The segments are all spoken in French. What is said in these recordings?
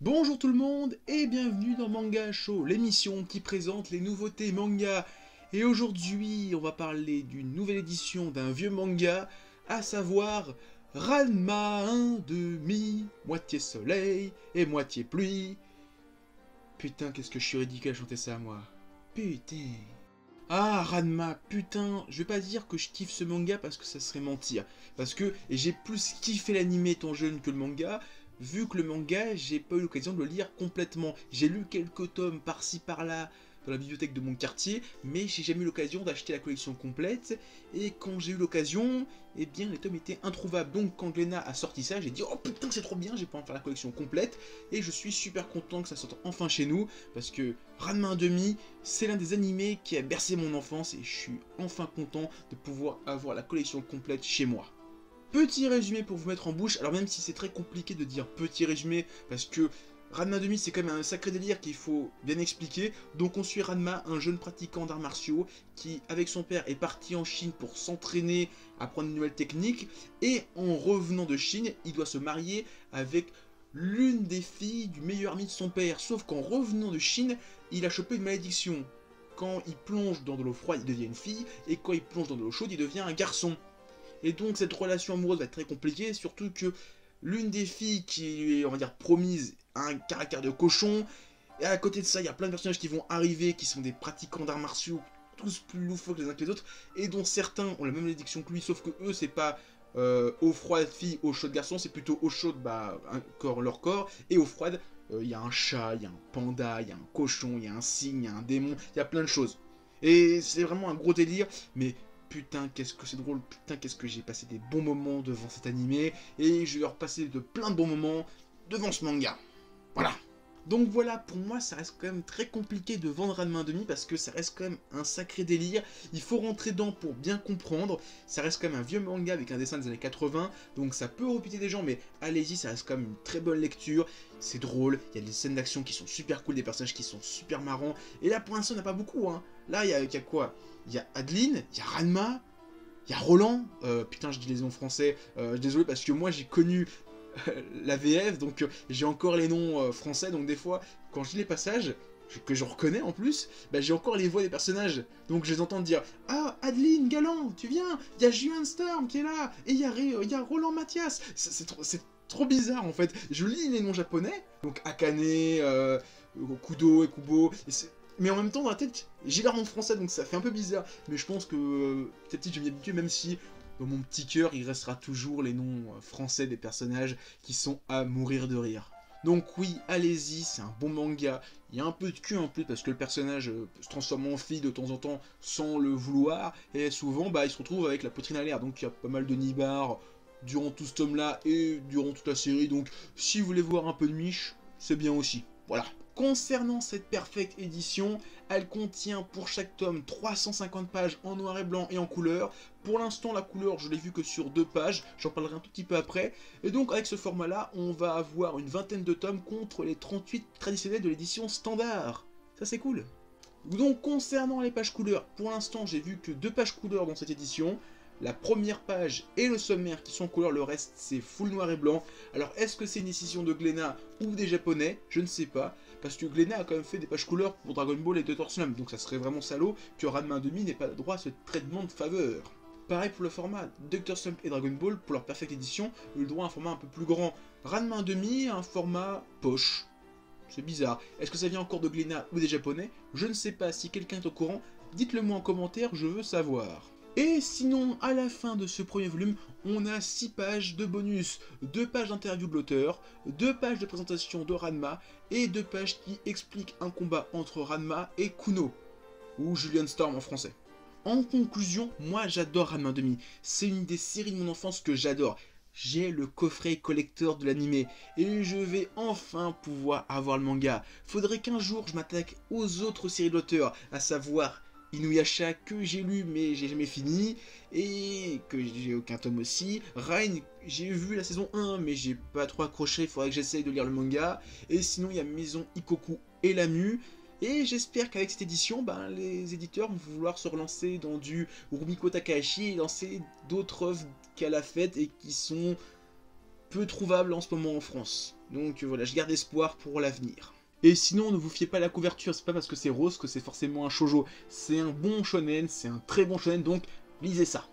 Bonjour tout le monde et bienvenue dans Manga Show, l'émission qui présente les nouveautés manga. Et aujourd'hui, on va parler d'une nouvelle édition d'un vieux manga, à savoir Ranma 1/2, moitié soleil et moitié pluie. Putain, qu'est-ce que je suis ridicule à chanter ça, moi. Putain. Ah, Ranma, putain, je vais pas dire que je kiffe ce manga parce que ça serait mentir. Parce que j'ai plus kiffé l'anime étant jeune que le manga, vu que le manga, j'ai pas eu l'occasion de le lire complètement. J'ai lu quelques tomes par-ci par-là dans la bibliothèque de mon quartier, mais j'ai jamais eu l'occasion d'acheter la collection complète. Et quand j'ai eu l'occasion, eh bien les tomes étaient introuvables. Donc quand Glénat a sorti ça, j'ai dit oh putain c'est trop bien, j'ai pu en faire la collection complète. Et je suis super content que ça sorte enfin chez nous, parce que Ranma 1/2, c'est l'un des animés qui a bercé mon enfance et je suis enfin content de pouvoir avoir la collection complète chez moi. Petit résumé pour vous mettre en bouche, alors même si c'est très compliqué de dire petit résumé, parce que Ranma 1/2 c'est quand même un sacré délire qu'il faut bien expliquer. Donc on suit Ranma, un jeune pratiquant d'arts martiaux, qui avec son père est parti en Chine pour s'entraîner, apprendre une nouvelle technique, et en revenant de Chine, il doit se marier avec l'une des filles du meilleur ami de son père. Sauf qu'en revenant de Chine, il a chopé une malédiction. Quand il plonge dans de l'eau froide, il devient une fille, et quand il plonge dans de l'eau chaude, il devient un garçon. Et donc cette relation amoureuse va être très compliquée, surtout que l'une des filles qui lui est, on va dire, promise a un caractère de cochon, et à côté de ça, il y a plein de personnages qui vont arriver, qui sont des pratiquants d'arts martiaux, tous plus loufoques les uns que les autres, et dont certains ont la même malédiction que lui, sauf que eux, c'est pas eau froide fille, eau chaude garçon, c'est plutôt eau chaude, bah, leur corps, et eau froide, il y a un chat, il y a un panda, il y a un cochon, il y a un cygne, il y a un démon, il y a plein de choses. Et c'est vraiment un gros délire, mais putain, qu'est-ce que c'est drôle, putain, qu'est-ce que j'ai passé des bons moments devant cet animé, et je vais leur passer de plein de bons moments devant ce manga. Voilà. Donc voilà, pour moi, ça reste quand même très compliqué de vendre Ranma 1/2 parce que ça reste quand même un sacré délire. Il faut rentrer dedans pour bien comprendre. Ça reste quand même un vieux manga avec un dessin des années 80, donc ça peut rebuter des gens, mais allez-y, ça reste quand même une très bonne lecture. C'est drôle, il y a des scènes d'action qui sont super cool, des personnages qui sont super marrants. Et là, pour l'instant, il n'y en a pas beaucoup, hein. Là, il y a quoi? Il y a Adeline, il y a Ranma, il y a Roland. Putain, je dis les noms français. Désolé parce que moi, j'ai connu la VF, donc j'ai encore les noms français, donc des fois, quand je lis les passages, que je reconnais en plus, bah, j'ai encore les voix des personnages, donc je les entends dire « Ah, Adeline, Galant, tu viens, il y a Juan Storm qui est là, et il y a Roland Mathias !» C'est trop bizarre en fait, je lis les noms japonais, donc Akane, Kudo et Kubo, mais en même temps dans la tête, j'ai leur nom français, donc ça fait un peu bizarre, mais je pense que petit à petit je vais m'y habituer, même si dans mon petit cœur, il restera toujours les noms français des personnages qui sont à mourir de rire. Donc oui, allez-y, c'est un bon manga. Il y a un peu de cul en plus parce que le personnage se transforme en fille de temps en temps sans le vouloir. Et souvent, bah, il se retrouve avec la poitrine à l'air. Donc il y a pas mal de nibards durant tout ce tome-là et durant toute la série. Donc si vous voulez voir un peu de miche, c'est bien aussi. Voilà. Concernant cette Perfect édition, elle contient pour chaque tome 350 pages en noir et blanc et en couleur. Pour l'instant, la couleur, je l'ai vue que sur 2 pages, j'en parlerai un tout petit peu après. Et donc, avec ce format-là, on va avoir une vingtaine de tomes contre les 38 traditionnels de l'édition standard. Ça, c'est cool. Donc, concernant les pages couleurs, pour l'instant, j'ai vu que 2 pages couleurs dans cette édition. La première page et le sommaire qui sont en couleur, le reste c'est full noir et blanc. Alors est-ce que c'est une décision de Glénat ou des japonais? Je ne sais pas, parce que Glénat a quand même fait des pages couleurs pour Dragon Ball et Dr. Slump, donc ça serait vraiment salaud que Ranma 1/2 n'ait pas le droit à ce traitement de faveur. Pareil pour le format, Dr. Slump et Dragon Ball, pour leur Perfect Edition, ont eu le droit à un format un peu plus grand. Ranma 1/2 a un format poche. C'est bizarre. Est-ce que ça vient encore de Glénat ou des japonais? Je ne sais pas, si quelqu'un est au courant, dites-le moi en commentaire, je veux savoir. Et sinon, à la fin de ce premier volume, on a 6 pages de bonus, 2 pages d'interview de l'auteur, 2 pages de présentation de Ranma, et 2 pages qui expliquent un combat entre Ranma et Kuno, ou Julian Storm en français. En conclusion, moi j'adore Ranma 1/2, c'est une des séries de mon enfance que j'adore. J'ai le coffret collector de l'animé, et je vais enfin pouvoir avoir le manga. Faudrait qu'un jour je m'attaque aux autres séries d'auteurs, à savoir Inuyasha que j'ai lu mais j'ai jamais fini, et que j'ai aucun tome aussi. Rain, j'ai vu la saison 1 mais j'ai pas trop accroché, il faudrait que j'essaye de lire le manga. Et sinon il y a Maison Ikoku et Lamu. Et j'espère qu'avec cette édition, ben, les éditeurs vont vouloir se relancer dans du Rumiko Takahashi et lancer d'autres œuvres qu'elle a faites et qui sont peu trouvables en ce moment en France. Donc voilà, je garde espoir pour l'avenir. Et sinon, ne vous fiez pas à la couverture, c'est pas parce que c'est rose que c'est forcément un shoujo. C'est un bon shonen, c'est un très bon shonen, donc lisez ça.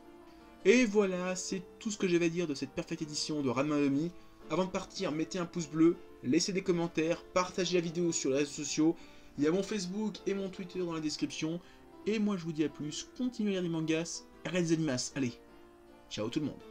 Et voilà, c'est tout ce que j'avais à dire de cette parfaite édition de Ranma Omi. Avant de partir, mettez un pouce bleu, laissez des commentaires, partagez la vidéo sur les réseaux sociaux. Il y a mon Facebook et mon Twitter dans la description. Et moi je vous dis à plus, continuez à lire des mangas et regardez des animas. Allez, ciao tout le monde.